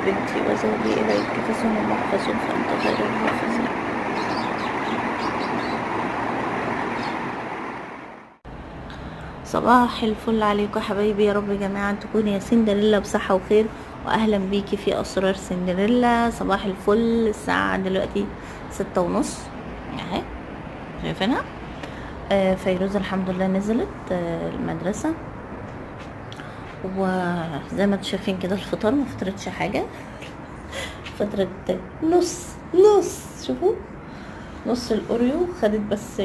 بنتي وزوجي إليك فسهم محفظ فأنت خير الحافظين. صباح الفل عليكم يا حبايبي، يا رب جميعا تكوني يا سندريلا بصحة وخير، واهلا بيكي في اسرار سندريلا. صباح الفل. الساعة دلوقتي 6:30 اهي، شايفينها. فيروز الحمد لله نزلت المدرسة، وزي ما انتم شايفين كده الفطار ما فطرتش حاجة، فطرت نص شوفوا، نص الاوريو، خدت بس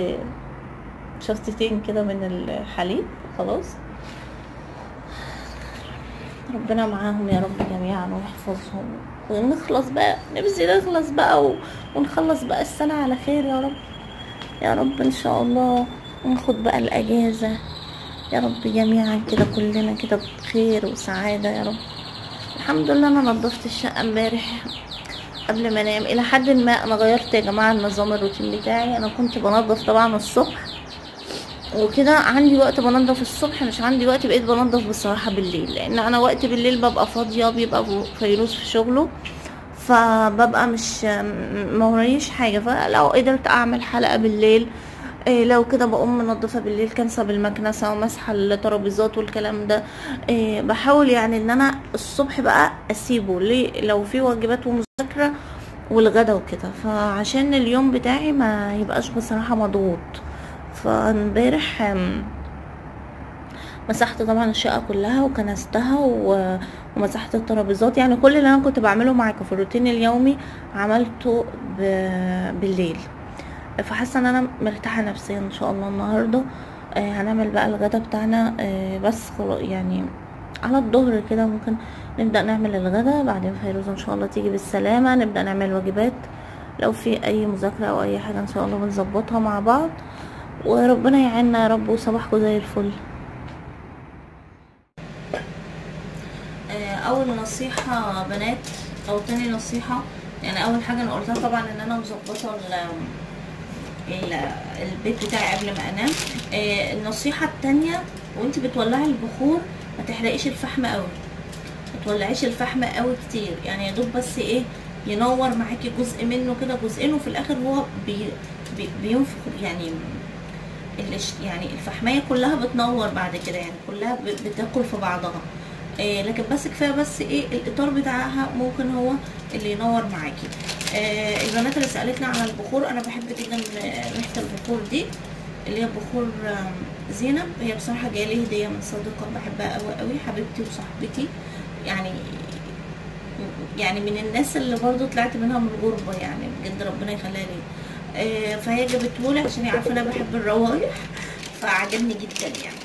شفطتين كده من الحليب خلاص. ربنا معاهم يا رب جميعا ويحفظهم، ونخلص بقى، نفسي نخلص بقى ونخلص بقى السنة على خير يا رب، يا رب ان شاء الله، وناخد بقى الاجازة يا رب جميعا كده، كلنا كده بخير وسعادة يا رب. الحمد لله انا نظفت الشقة امبارح قبل ما انام، الى حد ما انا غيرت يا جماعة النظام الروتين بتاعي. انا كنت بنظف طبعا الصبح وكده، عندي وقت بنضف الصبح، مش عندي وقت بقيت بنضف بصراحة بالليل، لان انا وقت بالليل ببقى فاضية، بيبقى فيروز في شغله، فببقى مش موريش حاجة، فلو قدرت اعمل حلقة بالليل لو كده بقوم منضفة بالليل، كنسة بالمكنسة ومسحة الترابيزات والكلام ده. بحاول يعني ان انا الصبح بقى اسيبه ليه لو في واجبات ومذاكرة والغدا وكده، فعشان اليوم بتاعي ما يبقاش بصراحة مضغوط. فامبارح مسحت طبعا الشقة كلها وكنستها ومسحت الترابيزات، يعني كل اللي انا كنت بعمله معاكم في الروتين اليومي عملته بالليل. فحاسه ان انا مرتاحه نفسيا ان شاء الله. النهارده هنعمل بقى الغدا بتاعنا، بس يعني على الظهر كده ممكن نبدا نعمل الغدا، بعدين فيروز ان شاء الله تيجي بالسلامه، نبدا نعمل واجبات، لو في اي مذاكره او اي حاجه ان شاء الله بنظبطها مع بعض، وربنا يعيننا يا رب، وصباحكم زي الفل. اول نصيحه بنات، او تاني نصيحه، يعني اول حاجه انا قلتها طبعا ان انا مظبطه البيت بتاعي قبل ما انام. النصيحه التانية، وانت بتولعي البخور ما تحرقيش الفحم قوي، ما تولعيش الفحم قوي كتير، يعني يا دوب بس ايه ينور معاكي جزء منه كده، جزئين، وفي الاخر هو بينفخ، يعني الفحمية كلها بتنور بعد كده، يعني كلها بتاكل في بعضها. لكن بس كفايه بس ايه الاطار بتاعها ممكن هو اللي ينور معاكي. البنات اللي سالتنا على البخور، انا بحب جدا ريحه البخور دي، اللي هي بخور زينب، هي بصراحه جايه لي هديه من صديقه بحبها قوي قوي، حبيبتي وصاحبتي، يعني من الناس اللي برضو طلعت منها من الغربه، يعني بجد ربنا يخليها لي. فهي جابتهولي عشان هي عارفه انا بحب الروايح، فعجبني جدا يعني،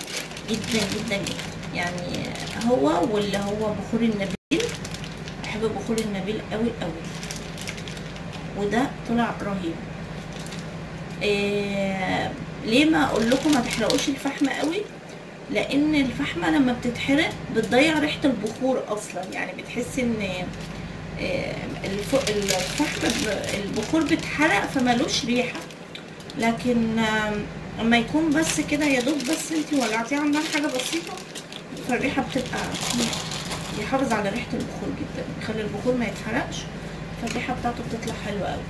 جدا جدا جدا يعني. هو واللي هو بخور النبيل، بحب بخور النبيل قوي قوي، وده طلع رهيب. ليه ما اقول لكم ما تحرقوش الفحم قوي؟ لان الفحمه لما بتتحرق بتضيع ريحه البخور اصلا، يعني بتحس ان الفحم البخور بتحرق فمالوش ريحه. لكن اما يكون بس كده يا دوب بس انتي ولعتيه على النار حاجه بسيطه، فالريحه بتبقى يحافظ على ريحه البخور جدا، يخلي البخور ما يتحرقش، فالريحه بتاعته بتطلع حلوه قوي.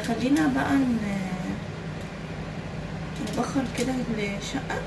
خلينا بقى نبخر كده الشقه.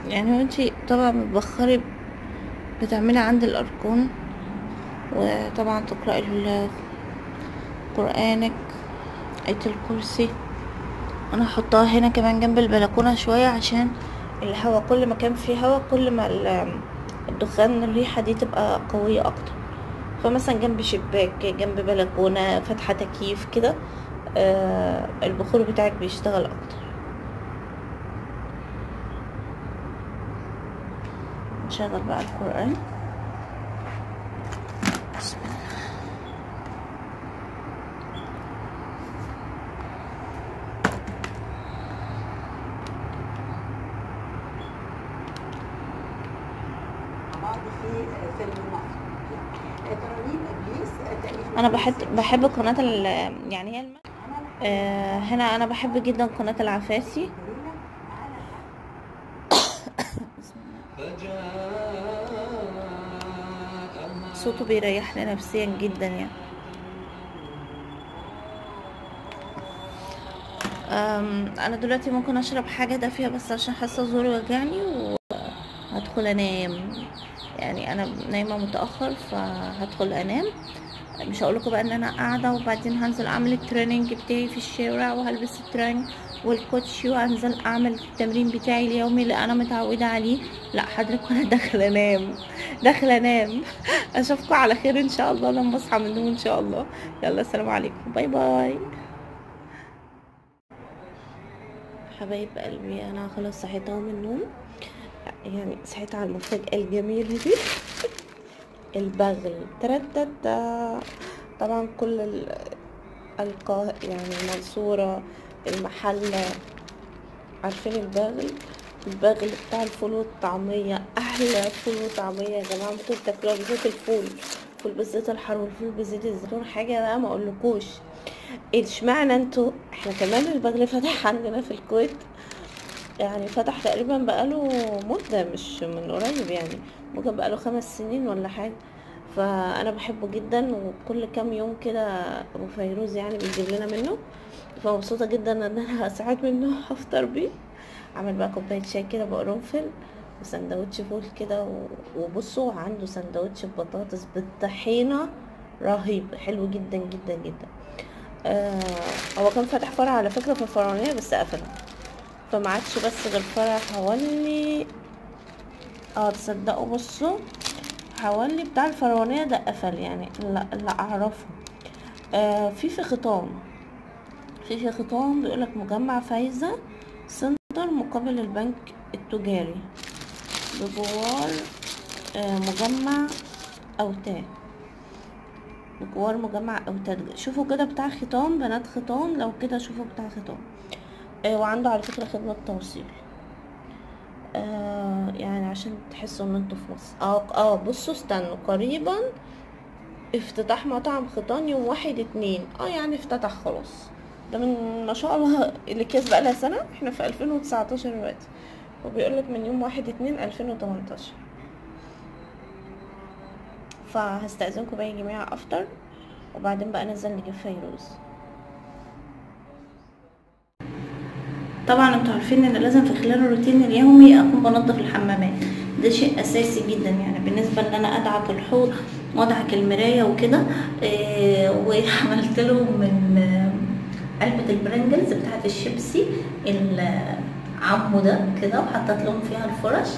يعني انتي طبعا بتبخري، بتعملي عند الاركان، وطبعا تقرأي قرآنك، آية الكرسي. انا هحطها هنا كمان جنب البلكونة شوية، عشان الهواء، كل ما كان فيه هواء كل ما الدخان الريحة دي تبقى قوية اكتر. فمثلا جنب شباك، جنب بلكونة، فاتحة تكييف كده، البخور بتاعك بيشتغل اكتر. نشغل بقى القرآن. بسم الله. انا بحب قناة يعني هي هنا انا بحب جدا قناة العفاسي. صوته بيريحني نفسيا جدا يعني. انا دلوقتي ممكن اشرب حاجة دافية بس عشان حاسة زوري وجعني وهدخل انام. يعني انا نايمة متأخر فهدخل انام. مش هقولكوا بقى ان انا قاعدة وبعدين هنزل اعمل التريننج بتاعي في الشارع وهلبس الترنج والكوتشي وهنزل اعمل التمرين بتاعي اليومي اللي انا متعودة عليه. لا حضرتك، انا داخلة انام. اشوفكم على خير ان شاء الله لما اصحى من النوم ان شاء الله. يلا السلام عليكم، باي باي حبايب قلبي. انا خلاص صحيت اهو من النوم. يعني صحيت على المفاجأة الجميلة دي. البغل تردد. طبعا كل يعني المنصورة، المحلة عارفين البغل بتاع الفول والطعمية. احلى فول وطعمية يا جماعة ممكن تاكلوها، بالذات الفول بالزيت الحار والفول بزيت الزيتون، حاجة بقى ما اقولكوش. اشمعنى انتوا؟ احنا كمان البغل فتح عندنا في الكويت، يعني فتح تقريبا بقاله مدة مش من قريب، يعني ممكن بقاله 5 سنين ولا حاجة. فانا بحبه جدا، وكل كام يوم كده ابو فيروز يعني بيجيب لنا منه، فمبسوطة جدا ان انا ساعات منه هفطر بيه. عمل بقى كوباية شاي كده بقرنفل وسندوتش فول كده وبصوا عنده سندوتش بطاطس بالطحينة رهيب، حلو جدا جدا جدا. هو كان فاتح فرع على فكرة في الفرعونية بس قفل، فما عادش بس غير فرع حوالي. تصدقوا بصوا، حوالي بتاع الفرعونية ده قفل يعني. لا اعرفه. في خطام بيقولك مجمع فايزة سنتر مقابل البنك التجاري بجوار مجمع أوتاد. شوفوا كده بتاع ختام، بنات ختام لو كده شوفوا بتاع ختام. وعنده على فكرة خدمة توصيل. يعني عشان تحسوا ان انتوا في مصر. بصوا استنوا، قريبا افتتاح مطعم ختان يوم 1/2. يعني افتتح خلاص. ده من ما شاء الله الاكياس بقى لها سنة، احنا في 2019 دلوقتي، وبيقولك من يوم 1/2/2018. فهستأذنكم بقى يا جماعة افطر وبعدين بقى ننزل نجيب فيروز. طبعا انتوا عارفين ان لازم في خلال الروتين اليومي اكون بنظف الحمامات، ده شيء اساسي جدا يعني بالنسبه ان انا ادعك الحوض وادعك المرايه وكده. وعملت له من علبه البرنجلز بتاعه الشيبسي العمو ده كده، وحطيت لهم فيها الفرش،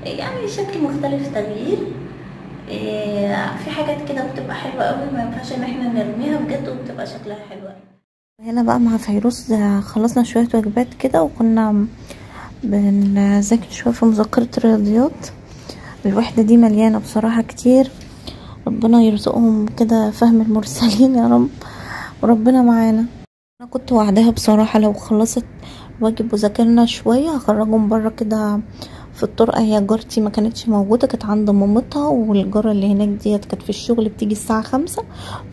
يعني شكل مختلف تغيير. في حاجات كده بتبقى حلوه قوي، ما ينفعش ان احنا نرميها بجد، وبتبقى شكلها حلو قوي. هنا بقى مع فيروز خلصنا شوية وجبات كده، وكنا بنذاكر شوية في مذكرة الرياضيات. الوحدة دي مليانة بصراحة كتير، ربنا يرزقهم كده فهم المرسلين يا رب، وربنا معانا. انا كنت وعدها بصراحة لو خلصت واجب وذاكرنا شوية هخرجهم برا كده في الطرقة. هي جارتي ما كانتش موجودة، كانت عند مامتها، والجارة اللي هناك ديت كانت في الشغل بتيجي الساعة 5.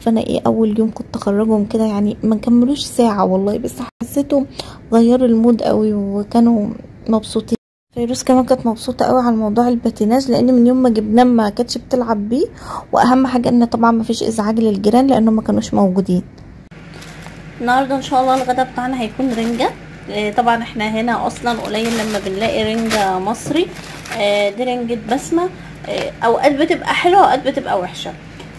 فانا اول يوم كنت اخرجهم كده، يعني ما كملوش ساعة والله، بس حسيتهم غيروا المود قوي وكانوا مبسوطين. فيروز كمان كانت مبسوطة قوي على موضوع الباتيناج، لان من يوم ما جبناه ما كانتش بتلعب بيه، واهم حاجة ان طبعا ما فيش ازعاج للجيران لانهم ما كانوش موجودين. النهارده ان شاء الله الغدا بتاعنا هيكون رنجة. طبعا احنا هنا اصلا قليل لما بنلاقي رنجة مصري. دي رنجة بسمة. اوقات بتبقى حلوة اوقات بتبقى وحشة.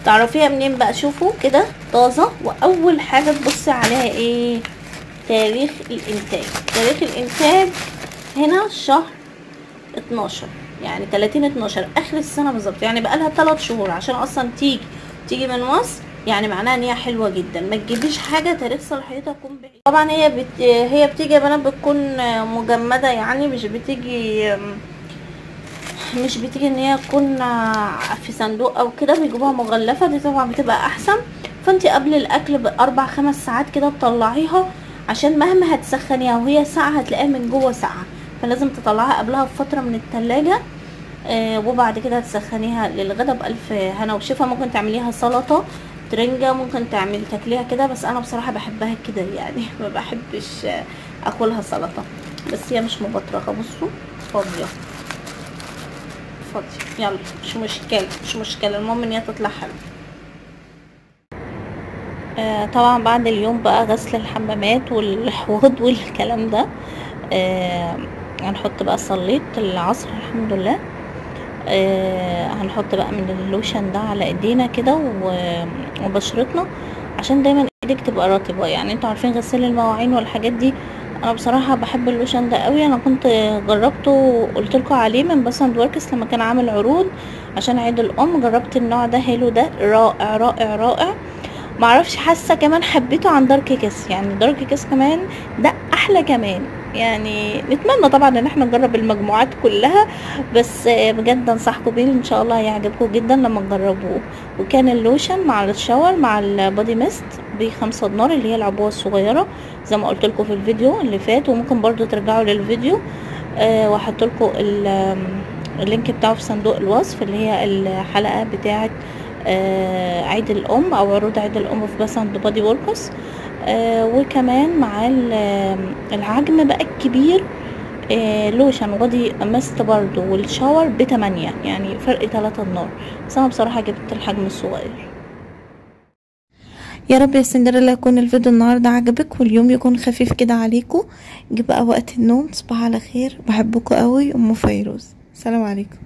تعرفيها منين بقى؟ شوفوا كده طازة، واول حاجة تبصي عليها ايه؟ تاريخ الانتاج هنا شهر 12، يعني 30/12 اخر السنة بالظبط، يعني بقالها 3 شهور عشان اصلا تيجي من مصر، يعني معناها ان هي حلوه جدا. ما تجيبيش حاجه تاريخ صلاحيتها تكون بعيد. طبعا هي بتيجي يا بنات بتكون مجمده، يعني مش بتيجي مش بتيجي ان هي تكون في صندوق او كده، بيجيبوها مغلفه، دي طبعا بتبقى احسن. فانتي قبل الاكل ب4-5 ساعات كده تطلعيها، عشان مهما هتسخنيها وهي ساقعه هتلاقيها من جوه ساقعه، فلازم تطلعيها قبلها بفتره من التلاجة. وبعد كده هتسخنيها للغدا بألف هنا وشفا. ممكن تعمليها سلطه ترنجة، ممكن تاكليها كده، بس انا بصراحه بحبها كده يعني ما بحبش اكلها سلطه. بس هي مش مبطرخه، بصوا فاضيه يلا مش مشكله المهم ان هي تطلع حلوه. طبعا بعد اليوم بقى غسل الحمامات والحوض والكلام ده، هنحط بقى صليت العصر الحمد لله. هنحط بقى من اللوشن ده على ايدينا كده وبشرتنا، عشان دايما ايدك تبقى رطبه. يعني انتوا عارفين غسيل المواعين والحاجات دي، انا بصراحه بحب اللوشن ده قوي. انا كنت جربته وقلت لكم عليه من بس اند وركس لما كان عامل عروض عشان عيد الام. جربت النوع ده هيلو، ده رائع رائع رائع. معرفش، حاسه كمان حبيته عن دارك كيس، يعني دارك كيس كمان ده احلى كمان. يعني نتمنى طبعا ان احنا نجرب المجموعات كلها، بس بجد انصحكم بيه ان شاء الله هيعجبكم جدا لما تجربوه. وكان اللوشن مع الشاور مع البودي ميست ب5 دينار، اللي هي العبوه الصغيره زي ما قلت لكم في الفيديو اللي فات. وممكن برضو ترجعوا للفيديو واحط لكم اللينك بتاعه في صندوق الوصف، اللي هي الحلقه بتاعه عيد الام او عروض عيد الام في بس اند بودي وركس. وكمان مع العجم بقى الكبير، لوشن بودي ميست برضو والشاور ب8، يعني فرق 3 دينار. بس انا بصراحه جبت الحجم الصغير. يا رب يا سندريلا يكون الفيديو النهارده عجبك واليوم يكون خفيف كده عليكم. جه بقى وقت النوم، تصبحوا على خير، بحبكم قوي. ام فيروز، سلام عليكم.